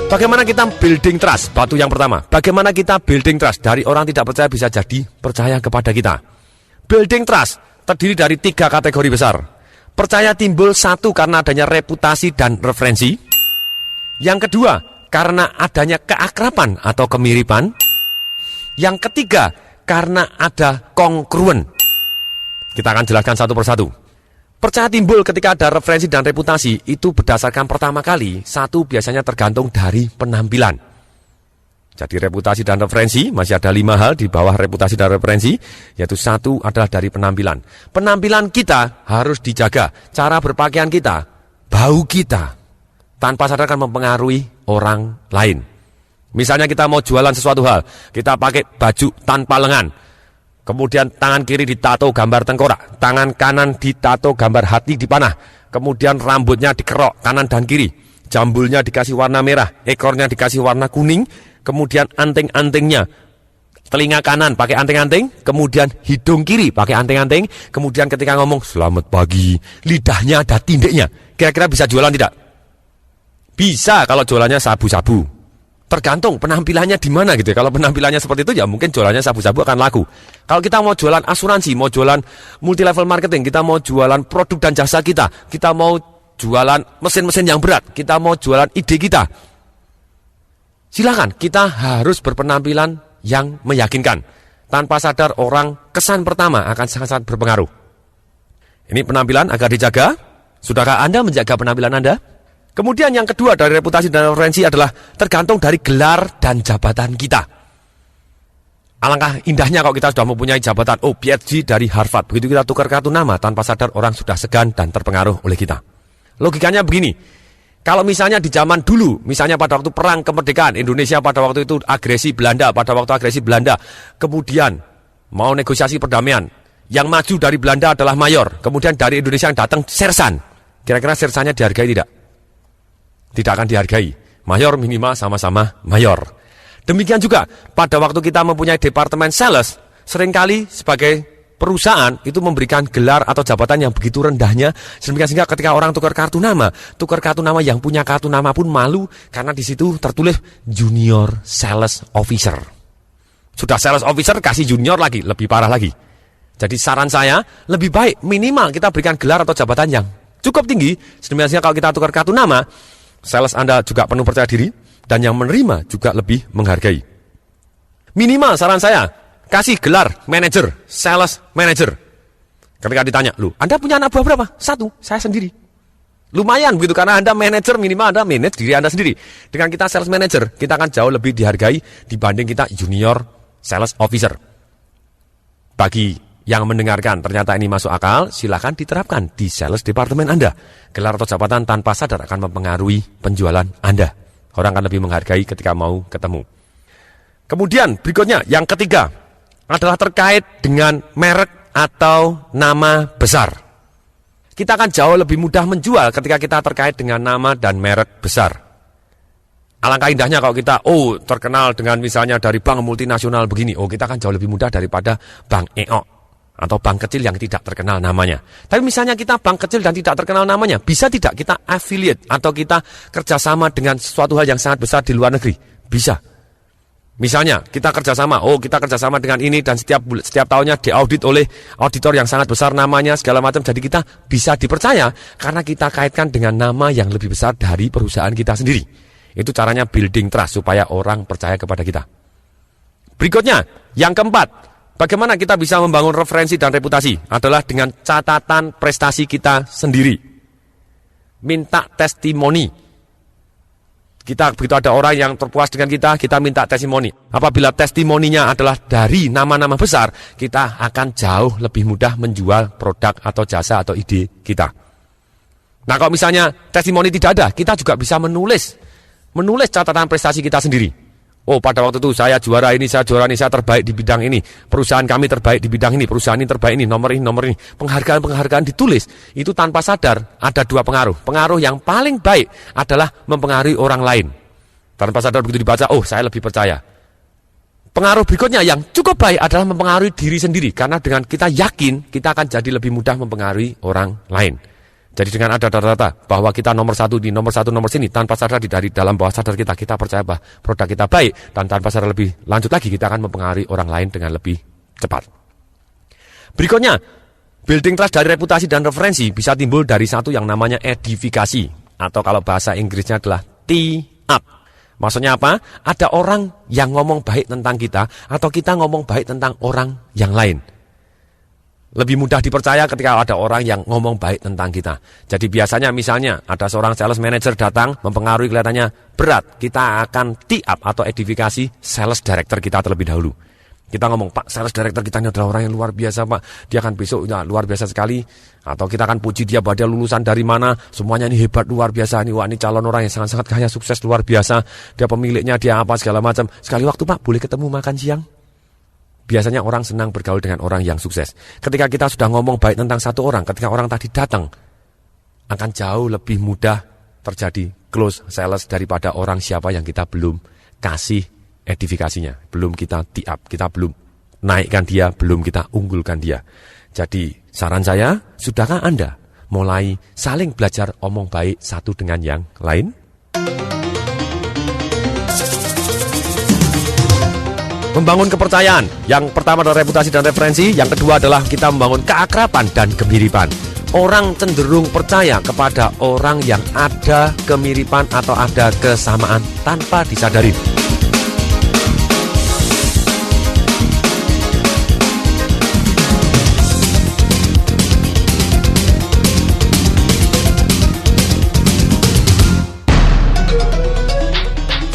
Bagaimana kita building trust? Batu yang pertama. Bagaimana kita building trust? Dari orang tidak percaya bisa jadi percaya kepada kita. Building trust terdiri dari 3 kategori besar. Percaya timbul 1 karena adanya reputasi dan referensi. Yang kedua, karena adanya keakraban atau kemiripan. Yang ketiga, karena ada kongruen. Kita akan jelaskan satu persatu. Percaya timbul ketika ada referensi dan reputasi itu berdasarkan pertama kali, 1 biasanya tergantung dari penampilan. Jadi reputasi dan referensi, masih ada 5 hal di bawah reputasi dan referensi, yaitu 1 adalah dari penampilan. Penampilan kita harus dijaga, cara berpakaian kita, bau kita, tanpa sadar akan mempengaruhi orang lain. Misalnya kita mau jualan sesuatu hal, kita pakai baju tanpa lengan. Kemudian tangan kiri ditato gambar tengkorak, tangan kanan ditato gambar hati dipanah, kemudian rambutnya dikerok kanan dan kiri, jambulnya dikasih warna merah, ekornya dikasih warna kuning, kemudian anting-antingnya, telinga kanan pakai anting-anting, kemudian hidung kiri pakai anting-anting, kemudian ketika ngomong selamat pagi, lidahnya ada tindiknya. Kira-kira bisa jualan tidak? Bisa kalau jualannya sabu-sabu. Tergantung penampilannya di mana gitu ya. Kalau penampilannya seperti itu ya mungkin jualannya sabu-sabu akan laku. Kalau kita mau jualan asuransi, mau jualan multi level marketing, kita mau jualan produk dan jasa kita mau jualan mesin-mesin yang berat, kita mau jualan ide kita. Silakan, kita harus berpenampilan yang meyakinkan. Tanpa sadar orang kesan pertama akan sangat-sangat berpengaruh. Ini penampilan agar dijaga. Sudahkah Anda menjaga penampilan Anda? Kemudian yang kedua dari reputasi dan referensi adalah tergantung dari gelar dan jabatan kita. Alangkah indahnya kalau kita sudah mempunyai jabatan PhD dari Harvard. Begitu kita tukar kartu nama, tanpa sadar orang sudah segan dan terpengaruh oleh kita. Logikanya begini, kalau misalnya di zaman dulu, misalnya pada waktu perang kemerdekaan, Indonesia pada waktu itu agresi Belanda, kemudian mau negosiasi perdamaian, yang maju dari Belanda adalah mayor, kemudian dari Indonesia yang datang sersan. Kira-kira sersannya dihargai tidak? Tidak akan dihargai. Mayor minimal sama-sama mayor. Demikian juga pada waktu kita mempunyai departemen sales, seringkali sebagai perusahaan itu memberikan gelar atau jabatan yang begitu rendahnya, sehingga ketika orang tukar kartu nama yang punya kartu nama pun malu karena di situ tertulis junior sales officer. Sudah sales officer kasih junior lagi, lebih parah lagi. Jadi saran saya lebih baik minimal kita berikan gelar atau jabatan yang cukup tinggi, sehingga kalau kita tukar kartu nama, sales Anda juga penuh percaya diri, dan yang menerima juga lebih menghargai. Minimal saran saya, kasih gelar manager, sales manager. Ketika ditanya, Anda punya anak buah berapa? 1, saya sendiri. Lumayan begitu, karena Anda manager, minimal Anda manage diri Anda sendiri. Dengan kita sales manager, kita akan jauh lebih dihargai dibanding kita junior sales officer. Bagi yang mendengarkan ternyata ini masuk akal, silakan diterapkan di sales departemen Anda. Gelar atau jabatan tanpa sadar akan mempengaruhi penjualan Anda. Orang akan lebih menghargai ketika mau ketemu. Kemudian berikutnya, yang ketiga adalah terkait dengan merek atau nama besar. Kita akan jauh lebih mudah menjual ketika kita terkait dengan nama dan merek besar. Alangkah indahnya kalau kita terkenal dengan misalnya dari bank multinasional begini, kita akan jauh lebih mudah daripada bank EO atau bank kecil yang tidak terkenal namanya. Tapi misalnya kita bank kecil dan tidak terkenal namanya, bisa tidak kita affiliate atau kita kerjasama dengan suatu hal yang sangat besar di luar negeri? Bisa. Misalnya kita kerjasama dengan ini dan setiap tahunnya diaudit oleh auditor yang sangat besar namanya segala macam. Jadi kita bisa dipercaya karena kita kaitkan dengan nama yang lebih besar dari perusahaan kita sendiri. Itu caranya building trust supaya orang percaya kepada kita. Berikutnya, yang keempat, bagaimana kita bisa membangun referensi dan reputasi adalah dengan catatan prestasi kita sendiri. Minta testimoni. Kita begitu ada orang yang terpuas dengan kita minta testimoni. Apabila testimoninya adalah dari nama-nama besar, kita akan jauh lebih mudah menjual produk atau jasa atau ide kita. Nah, kalau misalnya testimoni tidak ada, kita juga bisa menulis catatan prestasi kita sendiri. Pada waktu itu saya juara ini, saya terbaik di bidang ini. Perusahaan kami terbaik di bidang ini, perusahaan ini terbaik ini, nomor ini. Penghargaan ditulis. Itu tanpa sadar ada 2 pengaruh. Pengaruh yang paling baik adalah mempengaruhi orang lain. Tanpa sadar begitu dibaca, saya lebih percaya. Pengaruh berikutnya yang cukup baik adalah mempengaruhi diri sendiri. Karena dengan kita yakin, kita akan jadi lebih mudah mempengaruhi orang lain. Jadi dengan ada data-data bahwa kita nomor satu nomor sini, tanpa sadar dari dalam bawah sadar kita percaya bahwa produk kita baik, dan tanpa sadar lebih lanjut lagi kita akan mempengaruhi orang lain dengan lebih cepat. Berikutnya, building trust dari reputasi dan referensi bisa timbul dari satu yang namanya edifikasi, atau kalau bahasa Inggrisnya adalah tee up. Maksudnya apa? Ada orang yang ngomong baik tentang kita, atau kita ngomong baik tentang orang yang lain. Lebih mudah dipercaya ketika ada orang yang ngomong baik tentang kita. Jadi biasanya misalnya ada seorang sales manager datang mempengaruhi kelihatannya berat, kita akan tee up atau edifikasi sales director kita terlebih dahulu. Kita ngomong, Pak, sales director kita ini adalah orang yang luar biasa, Pak. Dia akan besok luar biasa sekali. Atau kita akan puji dia bahwa dia lulusan dari mana, semuanya ini hebat, luar biasa. Wah, ini calon orang yang sangat-sangat kaya, sukses, luar biasa. Dia pemiliknya, dia apa, segala macam. Sekali waktu, Pak, boleh ketemu makan siang? Biasanya orang senang bergaul dengan orang yang sukses. Ketika kita sudah ngomong baik tentang satu orang, ketika orang tadi datang, akan jauh lebih mudah terjadi close sales daripada orang siapa yang kita belum kasih edifikasinya, belum kita tee up, kita belum naikkan dia, belum kita unggulkan dia. Jadi saran saya, sudahkah Anda mulai saling belajar omong baik satu dengan yang lain? Membangun kepercayaan. Yang pertama adalah reputasi dan referensi. Yang kedua adalah kita membangun keakraban dan kemiripan. Orang cenderung percaya kepada orang yang ada kemiripan atau ada kesamaan tanpa disadari.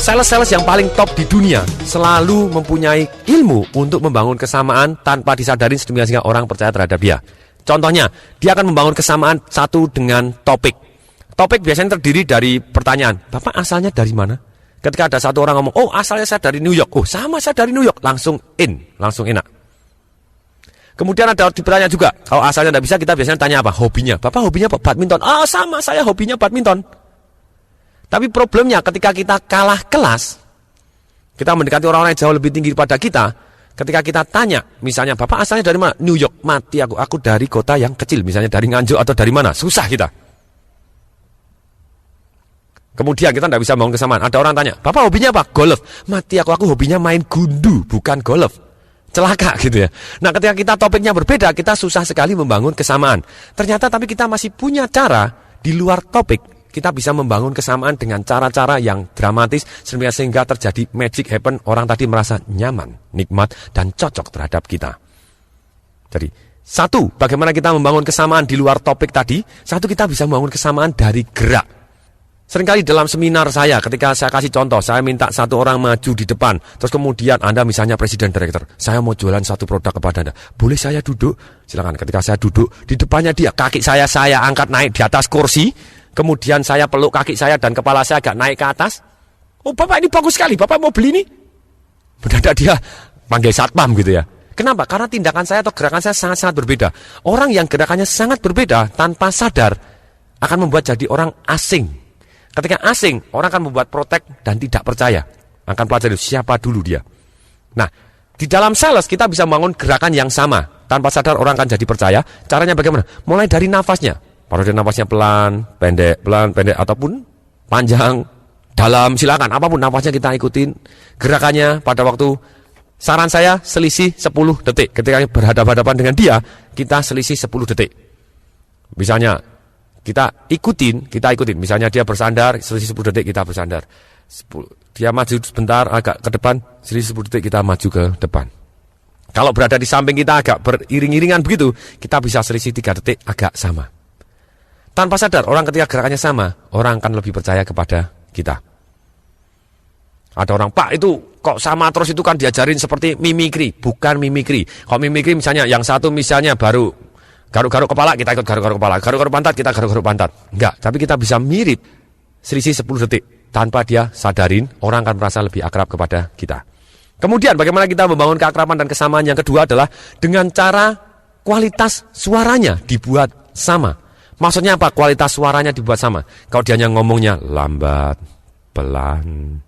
Sales-sales yang paling top di dunia selalu mempunyai ilmu untuk membangun kesamaan tanpa disadari sehingga orang percaya terhadap dia. Contohnya, dia akan membangun kesamaan satu dengan topik. Topik biasanya terdiri dari pertanyaan, Bapak asalnya dari mana? Ketika ada satu orang ngomong, oh asalnya saya dari New York. Oh sama, saya dari New York. Langsung enak. Kemudian ada ditanya juga, kalau asalnya tidak bisa, kita biasanya tanya apa? Hobinya. Bapak hobinya apa? Badminton. Ah sama, saya hobinya badminton. Tapi problemnya ketika kita kalah kelas, kita mendekati orang-orang yang jauh lebih tinggi daripada kita, ketika kita tanya, misalnya, Bapak asalnya dari mana? New York. Mati aku dari kota yang kecil, misalnya dari Nganjuk atau dari mana? Susah kita. Kemudian kita tidak bisa bangun kesamaan. Ada orang tanya, Bapak hobinya apa? Golf. Mati aku hobinya main gundu, bukan golf. Celaka gitu ya. Nah ketika kita topiknya berbeda, kita susah sekali membangun kesamaan. Ternyata tapi kita masih punya cara di luar topik. Kita bisa membangun kesamaan dengan cara-cara yang dramatis sehingga terjadi magic happen. Orang tadi merasa nyaman, nikmat, dan cocok terhadap kita. Jadi, satu, bagaimana kita membangun kesamaan di luar topik tadi. Satu, kita bisa membangun kesamaan dari gerak. Seringkali dalam seminar saya, ketika saya kasih contoh, saya minta satu orang maju di depan. Terus kemudian Anda misalnya presiden direktur, saya mau jualan satu produk kepada Anda. Boleh saya duduk? Silakan. Ketika saya duduk, di depannya dia, kaki saya angkat naik di atas kursi. Kemudian saya peluk kaki saya dan kepala saya agak naik ke atas. Oh Bapak ini bagus sekali, Bapak mau beli ini? Mendadak dia panggil satpam gitu ya. Kenapa? Karena tindakan saya atau gerakan saya sangat-sangat berbeda. Orang yang gerakannya sangat berbeda tanpa sadar akan membuat jadi orang asing. Ketika asing, orang akan membuat protek dan tidak percaya. Akan pelajari siapa dulu dia. Nah, di dalam sales kita bisa membangun gerakan yang sama. Tanpa sadar orang akan jadi percaya. Caranya bagaimana? Mulai dari nafasnya. Pada nafasnya pelan, pendek, ataupun panjang, dalam, silakan. Apapun nafasnya kita ikutin. Gerakannya pada waktu, saran saya selisih 10 detik. Ketika berhadapan-hadapan dengan dia, kita selisih 10 detik. Misalnya, kita ikutin. Misalnya dia bersandar, selisih 10 detik kita bersandar. Dia maju sebentar, agak ke depan, selisih 10 detik kita maju ke depan. Kalau berada di samping kita agak beriring-iringan begitu, kita bisa selisih 3 detik agak sama. Tanpa sadar, orang ketika gerakannya sama, orang akan lebih percaya kepada kita. Ada orang, Pak itu kok sama terus, itu kan diajarin seperti mimikri. Bukan mimikri. Kalau mimikri misalnya, yang satu misalnya baru garuk-garuk kepala, kita ikut garuk-garuk kepala. Garuk-garuk pantat, kita garuk-garuk pantat. Enggak, tapi kita bisa mirip selisih 10 detik. Tanpa dia sadarin, orang akan merasa lebih akrab kepada kita. Kemudian bagaimana kita membangun keakraban dan kesamaan yang kedua adalah dengan cara kualitas suaranya dibuat sama. Maksudnya apa? Kualitas suaranya dibuat sama. Kalau dia hanya ngomongnya lambat, pelan,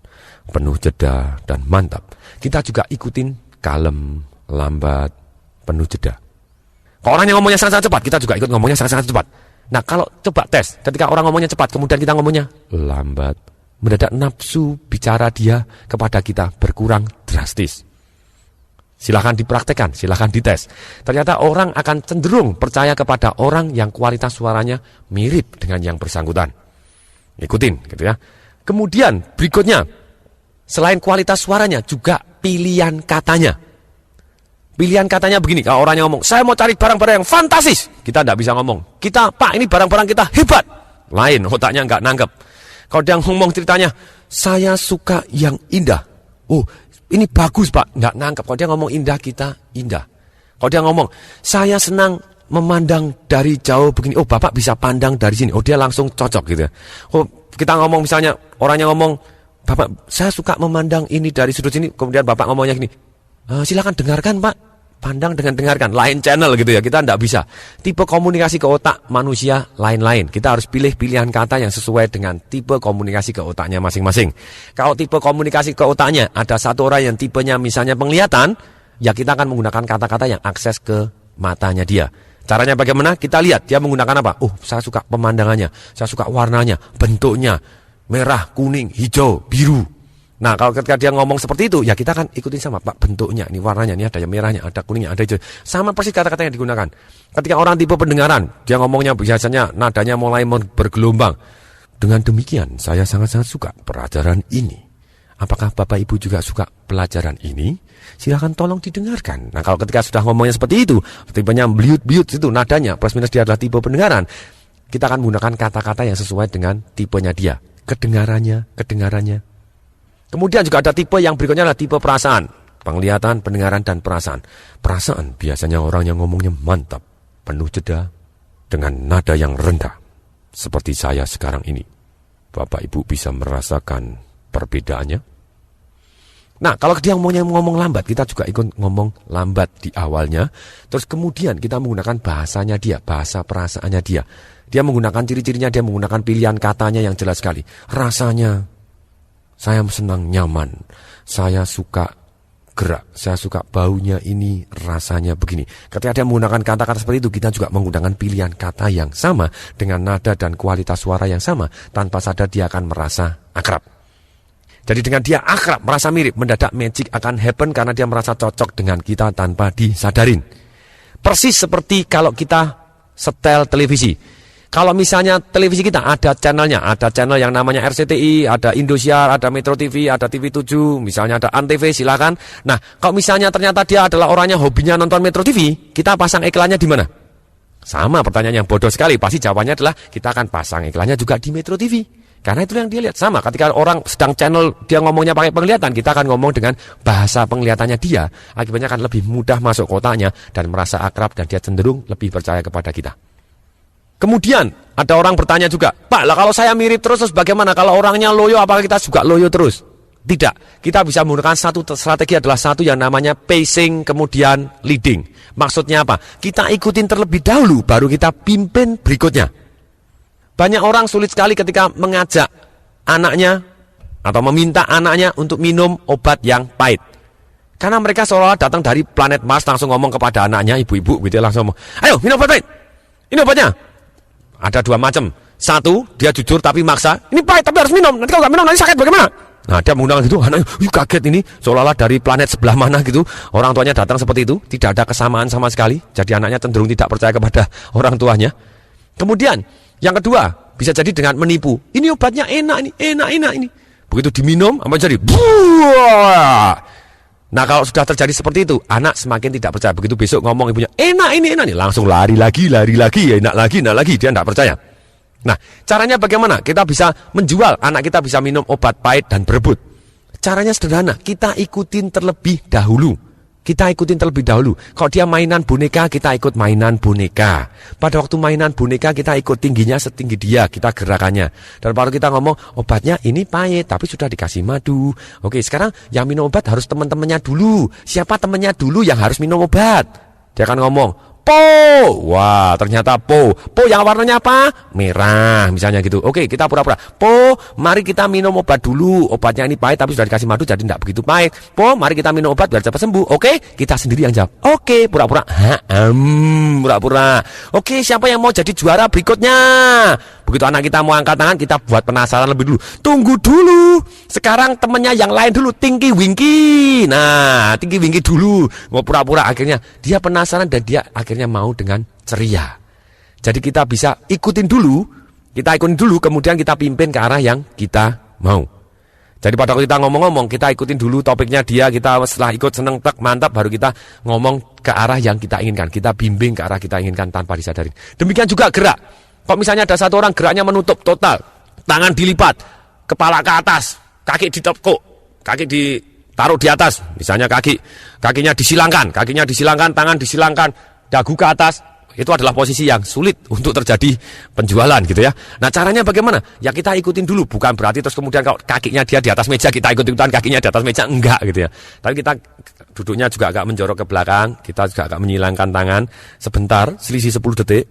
penuh jeda, dan mantap. Kita juga ikutin kalem, lambat, penuh jeda. Kalau orangnya ngomongnya sangat-sangat cepat, kita juga ikut ngomongnya sangat-sangat cepat. Nah, kalau coba tes, ketika orang ngomongnya cepat, kemudian kita ngomongnya lambat, mendadak nafsu bicara dia kepada kita berkurang drastis. Silahkan dipraktekkan, silahkan dites. Ternyata orang akan cenderung percaya kepada orang yang kualitas suaranya mirip dengan yang bersangkutan. Ikutin, gitu ya. Kemudian berikutnya, selain kualitas suaranya, juga pilihan katanya. Pilihan katanya begini, kalau orangnya ngomong, saya mau cari barang-barang yang fantastis. Kita tidak bisa ngomong, Pak, ini barang-barang kita hebat. Lain, otaknya nggak nangkep. Kalau dia ngomong ceritanya, saya suka yang indah. Oh, ini bagus Pak, nggak nangkep. Kalau dia ngomong indah, kita indah. Kalau dia ngomong, saya senang memandang dari jauh begini. Oh, Bapak bisa pandang dari sini. Oh, dia langsung cocok gitu ya. Oh, kita ngomong misalnya, orangnya ngomong, Bapak, saya suka memandang ini dari sudut sini. Kemudian Bapak ngomongnya gini, silakan dengarkan Pak, pandang dengan dengarkan, lain channel gitu ya, kita tidak bisa. Tipe komunikasi ke otak manusia lain-lain, kita harus pilih pilihan kata yang sesuai dengan tipe komunikasi ke otaknya masing-masing. Kalau tipe komunikasi ke otaknya, ada satu orang yang tipenya misalnya penglihatan, ya kita akan menggunakan kata-kata yang akses ke matanya dia. Caranya bagaimana? Kita lihat, dia menggunakan apa? Oh, saya suka pemandangannya, saya suka warnanya, bentuknya, merah, kuning, hijau, biru. Nah, kalau ketika dia ngomong seperti itu, ya kita kan ikutin sama, Pak, bentuknya, ini warnanya, ini ada yang merahnya, ada kuningnya, ada hijau. Sama persis kata-kata yang digunakan. Ketika orang tipe pendengaran, dia ngomongnya biasanya nadanya mulai bergelombang. Dengan demikian, saya sangat-sangat suka pelajaran ini. Apakah Bapak Ibu juga suka pelajaran ini? Silakan tolong didengarkan. Nah, kalau ketika sudah ngomongnya seperti itu, tipenya biut-biut itu nadanya, plus minus dia adalah tipe pendengaran, kita akan menggunakan kata-kata yang sesuai dengan tipenya dia. Kedengarannya. Kemudian juga ada tipe yang berikutnya adalah tipe perasaan. Penglihatan, pendengaran, dan perasaan. Perasaan biasanya orang yang ngomongnya mantap, penuh jeda, dengan nada yang rendah. Seperti saya sekarang ini. Bapak Ibu bisa merasakan perbedaannya. Nah, kalau dia ngomong lambat, kita juga ikut ngomong lambat di awalnya. Terus kemudian kita menggunakan bahasanya dia, bahasa perasaannya dia. Dia menggunakan ciri-cirinya, dia menggunakan pilihan katanya yang jelas sekali. Rasanya, saya senang nyaman, saya suka gerak, saya suka baunya ini, rasanya begini. Ketika dia menggunakan kata-kata seperti itu, kita juga menggunakan pilihan kata yang sama, dengan nada dan kualitas suara yang sama, tanpa sadar dia akan merasa akrab. Jadi dengan dia akrab, merasa mirip, mendadak magic akan happen karena dia merasa cocok dengan kita tanpa disadarin. Persis seperti kalau kita setel televisi. Kalau misalnya televisi kita ada channelnya, ada channel yang namanya RCTI, ada Indosiar, ada Metro TV, ada TV 7, misalnya ada Antv, silakan. Nah, kalau misalnya ternyata dia adalah orangnya hobinya nonton Metro TV, kita pasang iklannya di mana? Sama, pertanyaan yang bodoh sekali. Pasti jawabannya adalah kita akan pasang iklannya juga di Metro TV. Karena itu yang dia lihat. Sama, ketika orang sedang channel dia ngomongnya pakai penglihatan, kita akan ngomong dengan bahasa penglihatannya dia. Akibatnya akan lebih mudah masuk kotaknya dan merasa akrab dan dia cenderung lebih percaya kepada kita. Kemudian ada orang bertanya juga, Pak, lah kalau saya mirip terus bagaimana? Kalau orangnya loyo, apakah kita juga loyo terus? Tidak, kita bisa menggunakan satu strategi adalah satu yang namanya pacing kemudian leading. Maksudnya apa? Kita ikutin terlebih dahulu, baru kita pimpin berikutnya. Banyak orang sulit sekali ketika mengajak anaknya atau meminta anaknya untuk minum obat yang pahit. Karena mereka seolah-olah datang dari planet Mars langsung ngomong kepada anaknya, ibu-ibu gitu langsung ngomong, ayo minum obat pahit, ini obatnya. Ada dua macam. Satu, dia jujur tapi maksa. Ini pahit tapi harus minum. Nanti kalau nggak minum nanti sakit bagaimana? Nah, dia menggunakan gitu. Anaknya, kaget ini. Seolah-olah dari planet sebelah mana gitu. Orang tuanya datang seperti itu. Tidak ada kesamaan sama sekali. Jadi anaknya cenderung tidak percaya kepada orang tuanya. Kemudian, yang kedua, bisa jadi dengan menipu. Ini obatnya enak ini, enak ini. Begitu diminum, apa jadi? Buah! Nah, kalau sudah terjadi seperti itu, anak semakin tidak percaya. Begitu besok ngomong ibunya, enak ini, langsung lari lagi, enak lagi, dia tidak percaya. Nah, caranya bagaimana? Kita bisa menjual, anak kita bisa minum obat pahit dan berebut. Caranya sederhana, kita ikutin terlebih dahulu. Kalau dia mainan boneka, kita ikut mainan boneka. Pada waktu mainan boneka, kita ikut tingginya setinggi dia, kita gerakannya. Dan baru kita ngomong, obatnya ini pahit, tapi sudah dikasih madu. Oke, sekarang yang minum obat harus teman-temannya dulu. Siapa temannya dulu yang harus minum obat? Dia akan ngomong, Po. Wah, ternyata po. Po yang warnanya apa? Merah, misalnya gitu. Oke, kita pura-pura. Po, mari kita minum obat dulu. Obatnya ini pahit tapi sudah dikasih madu jadi tidak begitu pahit. Po, mari kita minum obat biar cepat sembuh. Oke, kita sendiri yang jawab. Oke, pura-pura. Pura-pura. Oke, siapa yang mau jadi juara berikutnya? Begitu anak kita mau angkat tangan, kita buat penasaran lebih dulu. Tunggu dulu. Sekarang temennya yang lain dulu, Tinky Winky. Nah, Tinky Winky dulu. Mau pura-pura, akhirnya dia penasaran dan dia akhirnya mau dengan ceria. Jadi kita bisa ikutin dulu, kemudian kita pimpin ke arah yang kita mau. Jadi pada waktu kita ngomong-ngomong, kita ikutin dulu topiknya dia, kita setelah ikut seneng, mantap, baru kita ngomong ke arah yang kita inginkan. Kita bimbing ke arah kita inginkan tanpa disadari. Demikian juga gerak. Kok misalnya ada satu orang geraknya menutup total, tangan dilipat, kepala ke atas, kaki ditekuk, kaki ditaruh di atas, misalnya kakinya disilangkan, tangan disilangkan, dagu ke atas, itu adalah posisi yang sulit untuk terjadi penjualan gitu ya. Nah caranya bagaimana? Ya kita ikutin dulu, bukan berarti terus kemudian kalau kakinya dia di atas meja kita ikut-ikutan kakinya di atas meja, enggak gitu ya. Tapi kita duduknya juga agak menjorok ke belakang, kita juga agak menyilangkan tangan sebentar, selisih 10 detik.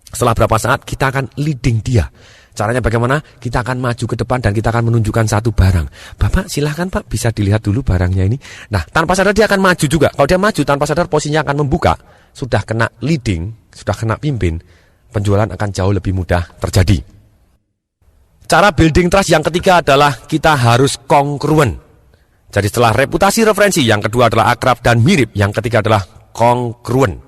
Setelah berapa saat kita akan leading dia. Caranya bagaimana? Kita akan maju ke depan dan kita akan menunjukkan satu barang. Bapak silahkan Pak, bisa dilihat dulu barangnya ini. Nah tanpa sadar dia akan maju juga. Kalau dia maju tanpa sadar posisinya akan membuka. Sudah kena leading, sudah kena pimpin, penjualan akan jauh lebih mudah terjadi. Cara building trust yang ketiga adalah kita harus kongruen. Jadi setelah reputasi, referensi, yang kedua adalah akrab dan mirip, yang ketiga adalah kongruen.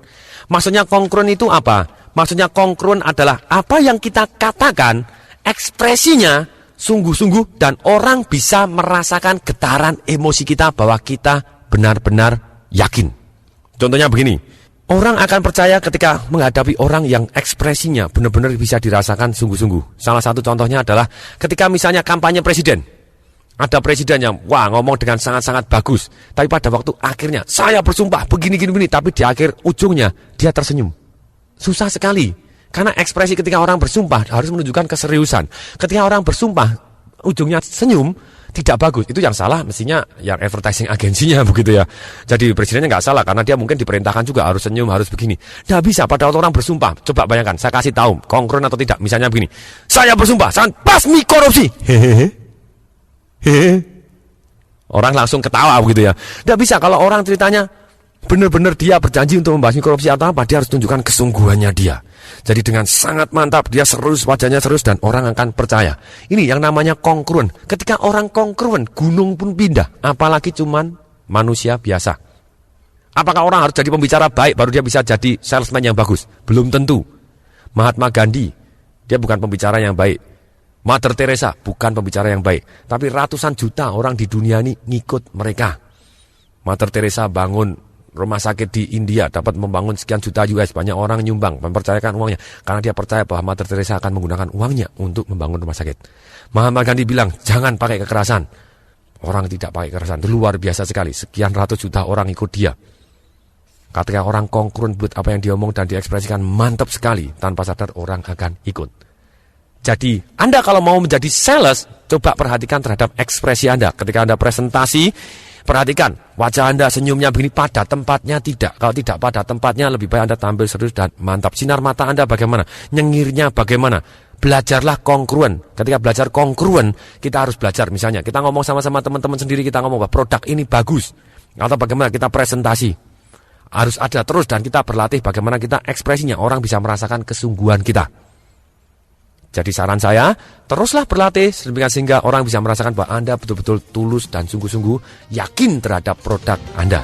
Maksudnya kongruen itu apa? Maksudnya kongruen adalah apa yang kita katakan, ekspresinya sungguh-sungguh dan orang bisa merasakan getaran emosi kita bahwa kita benar-benar yakin. Contohnya begini, orang akan percaya ketika menghadapi orang yang ekspresinya benar-benar bisa dirasakan sungguh-sungguh. Salah satu contohnya adalah ketika misalnya kampanye presiden. Ada presiden yang ngomong dengan sangat-sangat bagus, tapi pada waktu akhirnya saya bersumpah begini-gini, tapi di akhir ujungnya dia tersenyum. Susah sekali, karena ekspresi ketika orang bersumpah harus menunjukkan keseriusan. Ketika orang bersumpah, ujungnya senyum, tidak bagus. Itu yang salah mestinya yang advertising agensinya begitu ya. Jadi presidennya nggak salah, karena dia mungkin diperintahkan juga harus senyum, harus begini. Nggak bisa pada waktu orang bersumpah. Coba bayangkan, saya kasih tahu, kongruen atau tidak. Misalnya begini, saya bersumpah, saya basmi korupsi. Orang langsung ketawa begitu ya. Nggak bisa kalau orang ceritanya benar-benar dia berjanji untuk membasmi korupsi atau apa, dia harus tunjukkan kesungguhannya dia. Jadi dengan sangat mantap, dia serius, wajahnya serius, dan orang akan percaya. Ini yang namanya kongruen. Ketika orang kongruen, gunung pun pindah. Apalagi cuman manusia biasa. Apakah orang harus jadi pembicara baik baru dia bisa jadi salesman yang bagus? Belum tentu. Mahatma Gandhi, dia bukan pembicara yang baik. Mother Teresa, bukan pembicara yang baik. Tapi ratusan juta orang di dunia ini ngikut mereka. Mother Teresa bangun rumah sakit di India, dapat membangun sekian juta US, banyak orang nyumbang, mempercayakan uangnya, karena dia percaya bahwa Mother Teresa akan menggunakan uangnya untuk membangun rumah sakit. Mahatma Gandhi bilang, jangan pakai kekerasan. Orang tidak pakai kekerasan, itu luar biasa sekali, sekian ratus juta orang ikut dia. Ketika orang kongruen buat apa yang dia omong dan diekspresikan mantap sekali, tanpa sadar orang akan ikut. Jadi, Anda kalau mau menjadi sales, coba perhatikan terhadap ekspresi Anda. Ketika Anda presentasi, perhatikan, wajah Anda senyumnya begini pada tempatnya tidak. Kalau tidak pada tempatnya, lebih baik Anda tampil serius dan mantap. Sinar mata Anda bagaimana? Nyengirnya bagaimana? Belajarlah kongruen. Ketika belajar kongruen, kita harus belajar. Misalnya, kita ngomong sama-sama teman-teman sendiri, kita ngomong bahwa produk ini bagus. Atau bagaimana kita presentasi. Harus ada terus dan kita berlatih bagaimana kita ekspresinya. Orang bisa merasakan kesungguhan kita. Jadi saran saya, teruslah berlatih sehingga orang bisa merasakan bahwa Anda betul-betul tulus dan sungguh-sungguh yakin terhadap produk Anda.